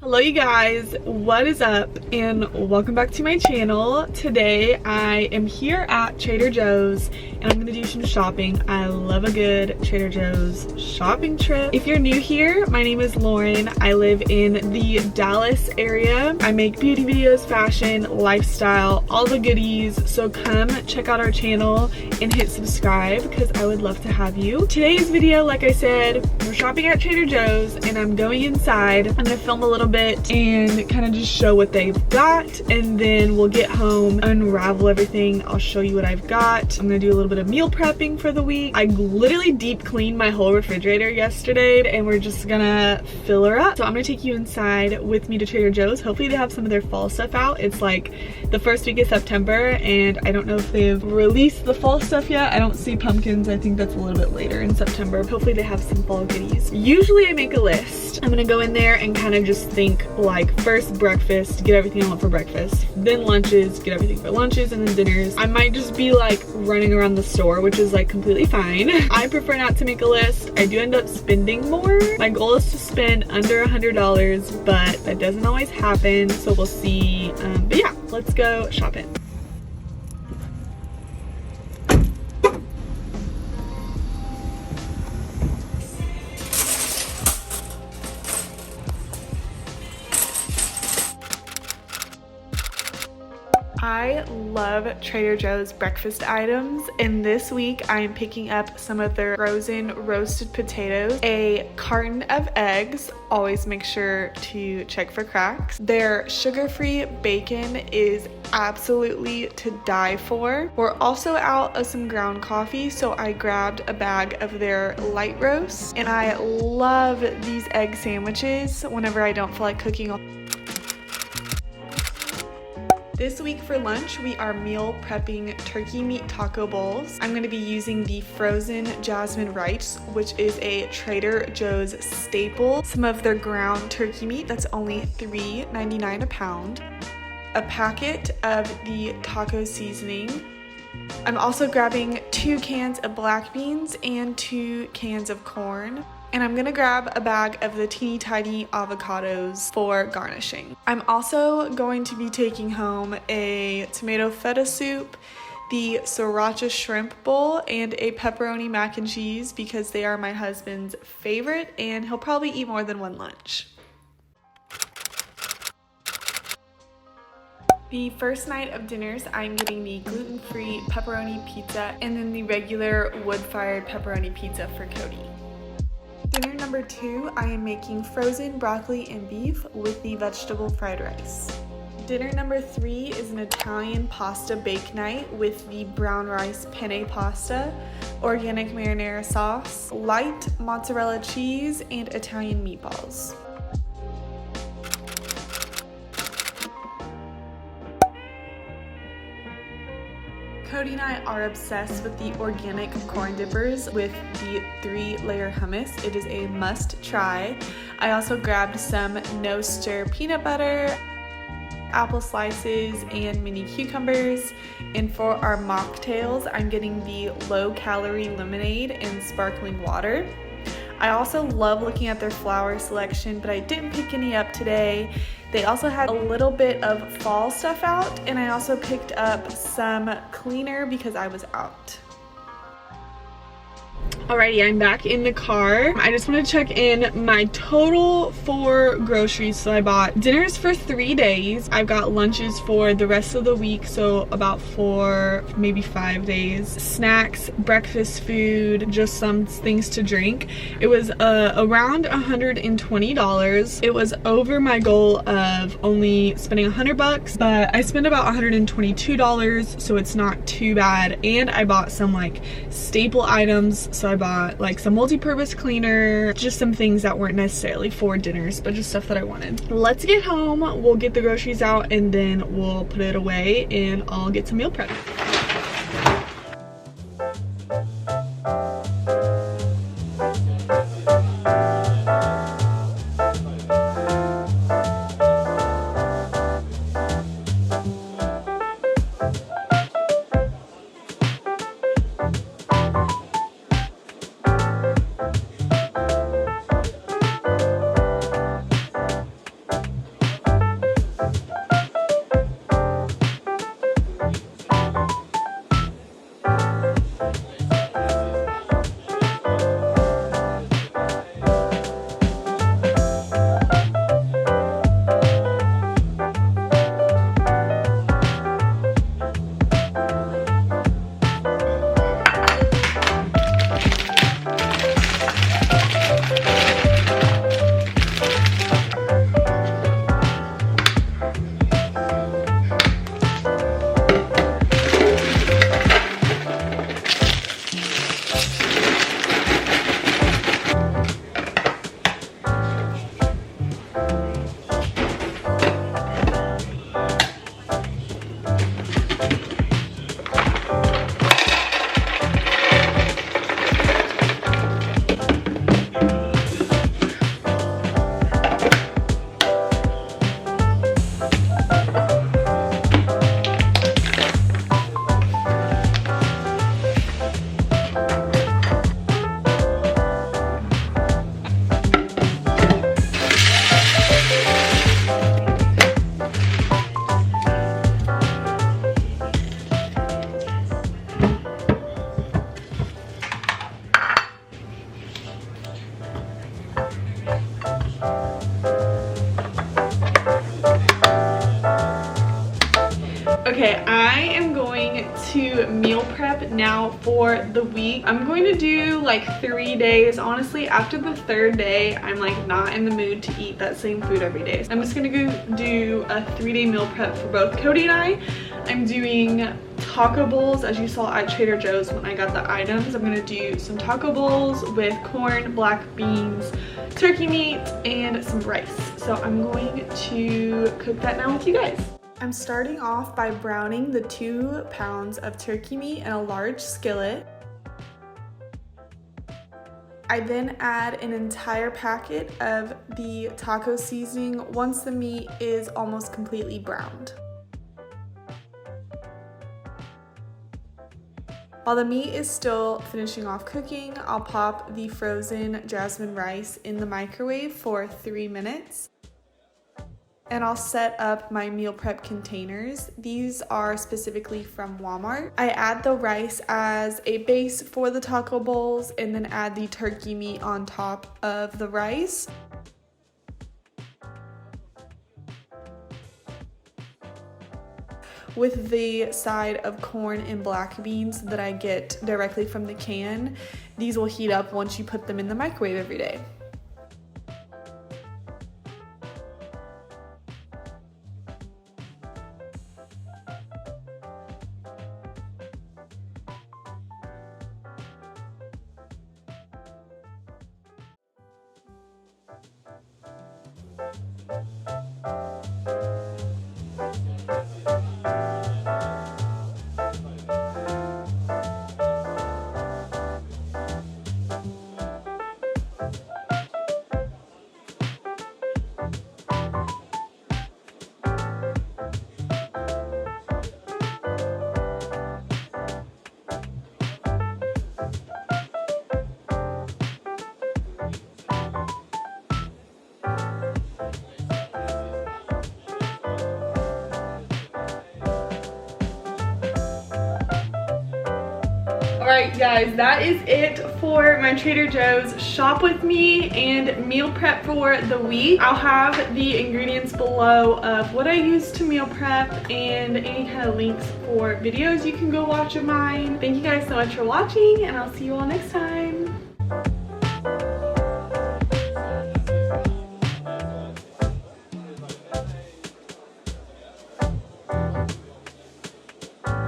Hello you guys, what is up and welcome back to my channel. Today I am here at Trader Joe's and I'm gonna do some shopping. I love a good Trader Joe's shopping trip. If you're new here, my name is Lauren. I live in the Dallas area. I make beauty videos, fashion, lifestyle, all the goodies. So come check out our channel and hit subscribe because I would love to have you. Today's video, like I said, we're shopping at Trader Joe's and I'm going inside. I'm gonna film a little bit and kind of just show what they've got, and then we'll get home, unravel everything. I'll show you what I've got. I'm gonna do a little bit of meal prepping for the week. I literally deep cleaned my whole refrigerator yesterday and we're just gonna fill her up. So I'm gonna take you inside with me to Trader Joe's. Hopefully they have some of their fall stuff out. It's like the first week of September and I don't know if they've released the fall stuff yet. I don't see pumpkins. I think that's a little bit later in September. Hopefully they have some fall goodies. Usually I make a list. I'm gonna go in there and kind of just think like first breakfast, get everything I want for breakfast, then lunches, get everything for lunches, and then dinners. I might just be like running around the store, which is like completely fine. I prefer not to make a list. I do end up spending more. My goal is to spend under $100, but that doesn't always happen, so we'll see. But yeah, let's go shopping. I love Trader Joe's breakfast items, and this week I am picking up some of their frozen roasted potatoes, a carton of eggs, always make sure to check for cracks. Their sugar-free bacon is absolutely to die for. We're also out of some ground coffee, so I grabbed a bag of their light roast, and I love these egg sandwiches whenever I don't feel like cooking. This week for lunch, we are meal prepping turkey meat taco bowls. I'm gonna be using the frozen jasmine rice, which is a Trader Joe's staple. Some of their ground turkey meat, that's only $3.99 a pound. A packet of the taco seasoning. I'm also grabbing 2 cans of black beans and 2 cans of corn. And I'm gonna grab a bag of the teeny tiny avocados for garnishing. I'm also going to be taking home a tomato feta soup, the sriracha shrimp bowl, and a pepperoni mac and cheese because they are my husband's favorite and he'll probably eat more than one lunch. The first night of dinners, I'm getting the gluten-free pepperoni pizza and then the regular wood-fired pepperoni pizza for Cody. Dinner number 2, I am making frozen broccoli and beef with the vegetable fried rice. Dinner number 3 is an Italian pasta bake night with the brown rice penne pasta, organic marinara sauce, light mozzarella cheese, and Italian meatballs. Cody and I are obsessed with the organic corn dippers with the 3-layer hummus. It is a must try. I also grabbed some no-stir peanut butter, apple slices, and mini cucumbers. And for our mocktails, I'm getting the low-calorie lemonade and sparkling water. I also love looking at their flower selection, but I didn't pick any up today. They also had a little bit of fall stuff out, and I also picked up some cleaner because I was out. Alrighty, I'm back in the car. I just want to check in my total for groceries. So I bought dinners for 3 days. I've got lunches for the rest of the week, so about 4, maybe 5 days. Snacks, breakfast food, just some things to drink. It was around $120. It was over my goal of only spending $100, but I spent about $122, so it's not too bad. And I bought some like staple items. So I bought like some multi-purpose cleaner, just some things that weren't necessarily for dinners, but just stuff that I wanted. Let's get home, we'll get the groceries out, and then we'll put it away and I'll get some meal prep. Okay, I am going to meal prep now for the week. I'm going to do like 3 days. Honestly, after the 3rd day, I'm like not in the mood to eat that same food every day. So I'm just gonna go do a 3-day meal prep for both Cody and I. I'm doing taco bowls, as you saw at Trader Joe's when I got the items. I'm gonna do some taco bowls with corn, black beans, turkey meat, and some rice. So I'm going to cook that now with you guys. I'm starting off by browning the 2 pounds of turkey meat in a large skillet. I then add an entire packet of the taco seasoning once the meat is almost completely browned. While the meat is still finishing off cooking, I'll pop the frozen jasmine rice in the microwave for 3 minutes. And I'll set up my meal prep containers. These are specifically from Walmart. I add the rice as a base for the taco bowls and then add the turkey meat on top of the rice. With the side of corn and black beans that I get directly from the can. These will heat up once you put them in the microwave every day. Alright guys, that is it for my Trader Joe's shop with me and meal prep for the week. I'll have the ingredients below of what I use to meal prep and any kind of links for videos you can go watch of mine. Thank you guys so much for watching, and I'll see you all next time.